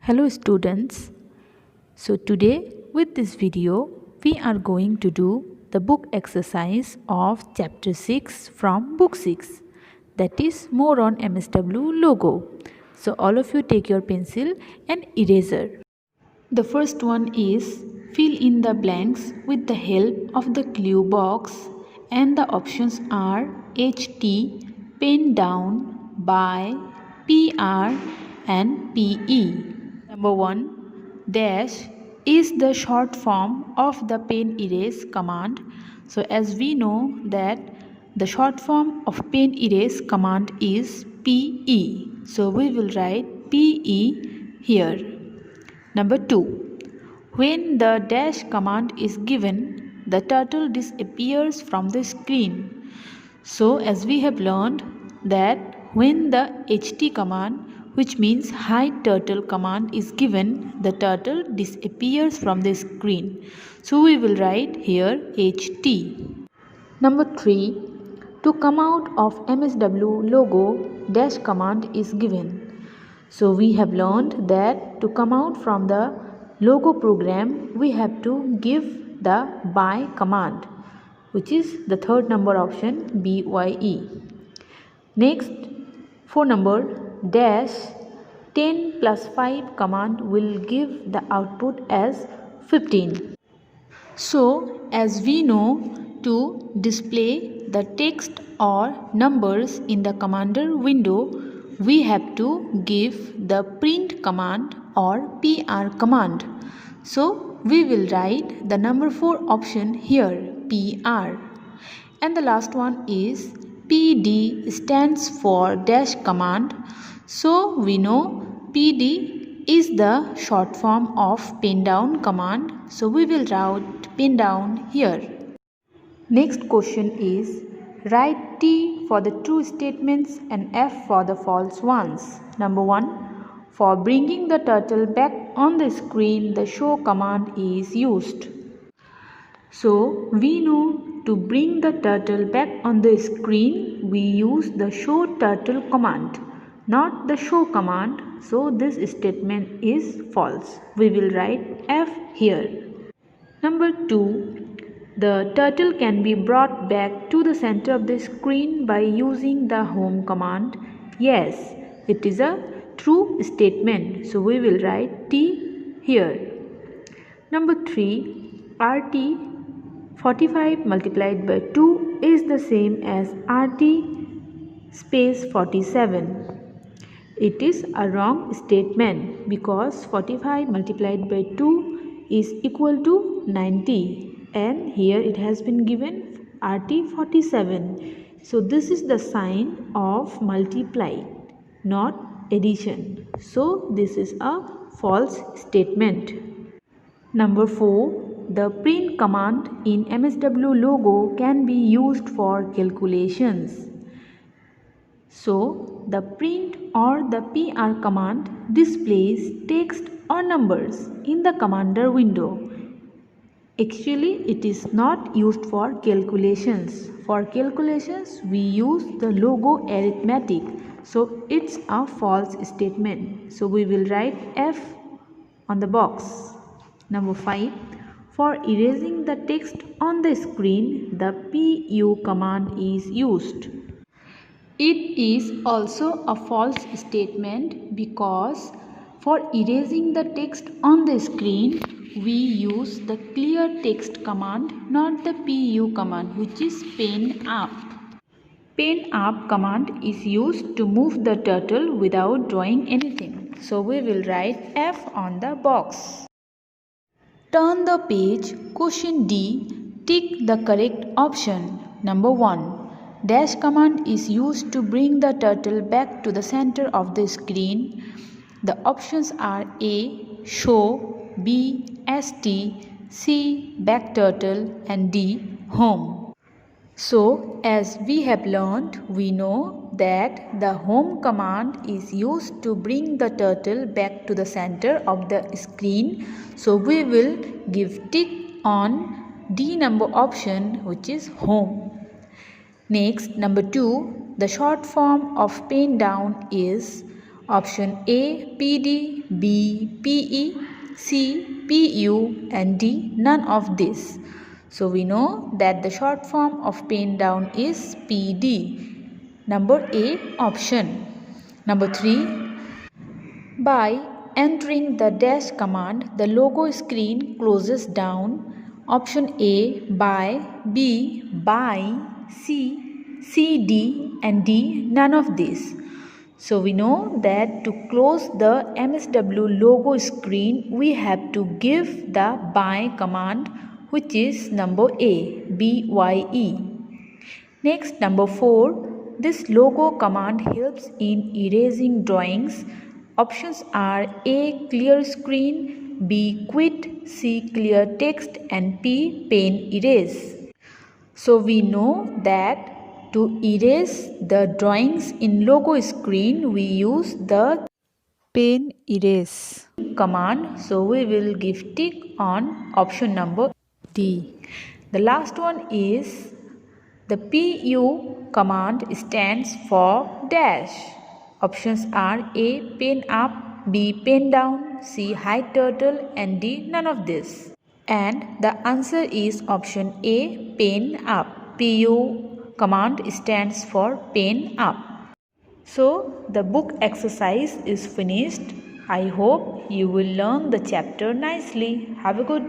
Hello students. So today with this video we are going to do the book exercise of chapter 6 from book 6, that is more on MSW logo. So all of you take your pencil and eraser. The first one is fill in the blanks with the help of the clue box, and the options are HT, pen down, by, PR and PE. Number 1, dash is the short form of the pen erase command. So as we know that the short form of pen erase command is PE. So we will write PE here. Number 2, when the dash command is given, the turtle disappears from the screen. So as we have learned that when the HT command, which means hide turtle command, is given, the turtle disappears from the screen. So we will write here HT. Number 3, to come out of MSW logo, dash command is given. So we have learned that to come out from the logo program, we have to give the by command, which is the third number option, BYE. Next, 4 number, dash 10 plus 5 command will give the output as 15. So as we know, to display the text or numbers in the commander window, we have to give the print command or PR command. So we will write the number 4 option here, PR. And the last one is PD stands for dash command. So we know PD is the short form of pen down command. So we will write pen down here. Next question is write T for the true statements and F for the false ones. Number 1, for bringing the turtle back on the screen, the show command is used. So we know to bring the turtle back on the screen, we use the show turtle command, not the show command. So this statement is false. We will write F here. Number 2, the turtle can be brought back to the center of the screen by using the home command. Yes, it is a true statement. So we will write T here. Number 3, RT 45 multiplied by 2 is the same as RT space 47. It is a wrong statement because 45 multiplied by 2 is equal to 90. And here it has been given RT 47. So this is the sign of multiply, not addition. So this is a false statement. Number 4, the print command in MSW logo can be used for calculations. So the print or the PR command displays text or numbers in the commander window. Actually, it is not used for calculations. For calculations, we use the logo arithmetic. So it's a false statement. So we will write F on the box. Number 5, for erasing the text on the screen, the PU command is used. It is also a false statement because for erasing the text on the screen, we use the clear text command, not the PU command, which is pen up. Pen up command is used to move the turtle without drawing anything. So we will write F on the box. Turn the page, question D, tick the correct option. Number 1, dash command is used to bring the turtle back to the center of the screen. The options are A, show, B, ST, C, back turtle and D, home. So as we have learned, we know that the home command is used to bring the turtle back to the center of the screen. So we will give tick on D number option, which is home. Next, number 2, the short form of pen down is Option A, PD, B, PE, C, PU and D, none of this. So we know that the short form of pen down is PD. Number A option. Number 3. By entering the dash command, the logo screen closes down. Option A by, B by, C, CD and D, none of these. So we know that to close the MSW logo screen, we have to give the by command, which is number A, BYE. Next, number 4. This logo command helps in erasing drawings. Options are A. Clear screen, B. Quit, C. Clear text and P. Pen erase. So we know that to erase the drawings in logo screen, we use the pen erase command. So we will give tick on option number D. The last one is the PU command stands for dash. Options are A. Pen up, B. Pen down, C. Hide turtle and D. None of this. And the answer is option A. Pen up. PU command stands for pen up. So the book exercise is finished. I hope you will learn the chapter nicely. Have a good day.